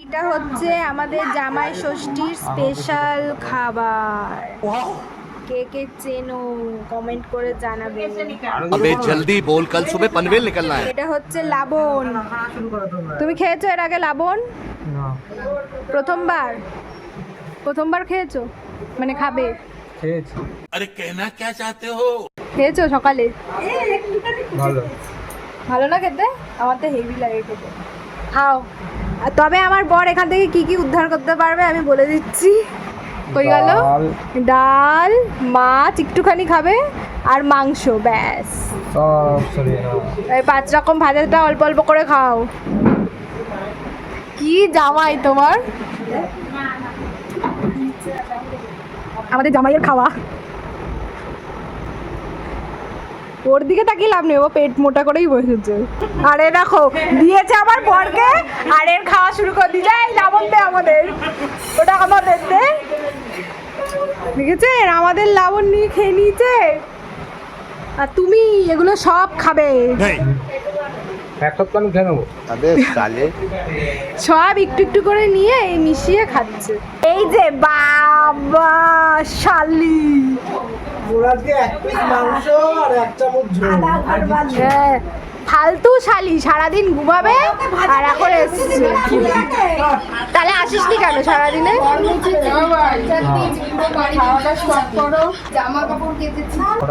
এটা হচ্ছে আমাদের জামাই ষষ্ঠীর স্পেশাল খাবার। কে কে চেনো কমেন্ট করে জানাবে। अबे जल्दी बोल, कल सुबह पनवेल निकलना है। এটা হচ্ছে লাবণ। তুমি খেয়েছো এর আগে লাবণ? না, প্রথমবার খেয়েছো মানে খাবে? খেয়েছি। अरे कहना क्या चाहते हो? খেয়েছো সকালে? ভালো। ভালো না খেতে? আমার তো হেভি লাগে খেতে। খাও। আর তবে আমার বর এখান থেকে কি কি উদ্ধার করতে পারবে আমি বলে দিচ্ছি। কই গেল? ডাল, মাছ একটুখানি খাবে আর মাংস, ব্যাস। সব সরিয়ে নাও। এই 5 রকম ভাজাটা অল্প অল্প করে খাও। কি জামাই তোমার? আমাদের জামাইয়ের খাওয়া। ওর দিকে তাকিয়ে লাভ নেই, ও পেট মোটা করেই বসেছে। আরে দেখো দিয়েছে আমার বরকে আর এর খাওয়া শুরু করে দিয়েছে। এই লাবণ দে আমাদের, ওটা আমাদের দে। দেখেছেন আমাদের লাবণ নিয়ে খেয়ে নিয়েছে আর তুমি এগুলো সব খাবে। नहीं এক সপ্তাহ আমি খেয়ে নেবো। अबे साले সব একটু একটু করে নিয়ে এই মিশিয়ে খাচ্ছে। এই যে বাবা শালি, আজকে এক পিস মাংস আর এক চামচ ঝোল। হ্যাঁ, ফালতু শালি, সারাদিন ঘুমাবে আর এখন এসছে। তাহলে আসিসনি কেন সারাদিনে?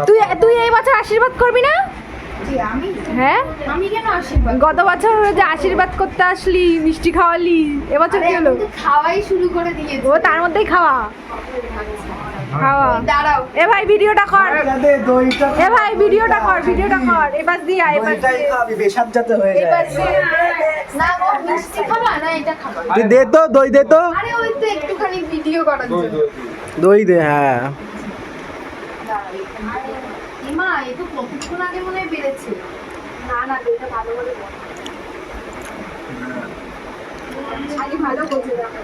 তুই তুই এই বছর আশীর্বাদ করবি না? হ্যাঁ, আমি কেন আশীর্বাদ? গত বছর যে আশীর্বাদ করতে আসলি, মিষ্টি খাওয়ালি, এবছর কি হলো? খাওয়াই শুরু করে দিয়েছে। ও তার মধ্যেই খাওয়া খাওয়া। দাঁড়াও, এ ভাই ভিডিওটা কর, দে দইটা। এ ভাই ভিডিওটা কর, এবার দিয়ে আয়, এবার দইটাই দিয়ে। খাবি, বেশাব যাতে হয়ে যায়। এবার দিয়ে। না গো, মিষ্টি খাবা না এটা খাবা? তুই দে তো, দই দে তো। আরে ওই তো একটুখানি ভিডিও করার জন্য। দই দে, হ্যাঁ। ইমা এ তো কতক্ষণ আগে মনে হয় বেড়েছে। না না এটা ভালো করে বল। আগে ভালো করছে দেখো।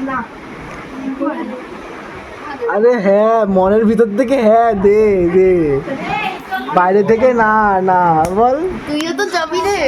না আরে হ্যাঁ, মনের ভিতর থেকে হ্যাঁ দে দে, বাইরে থেকে না না বল। তুইও তো যাবি রে।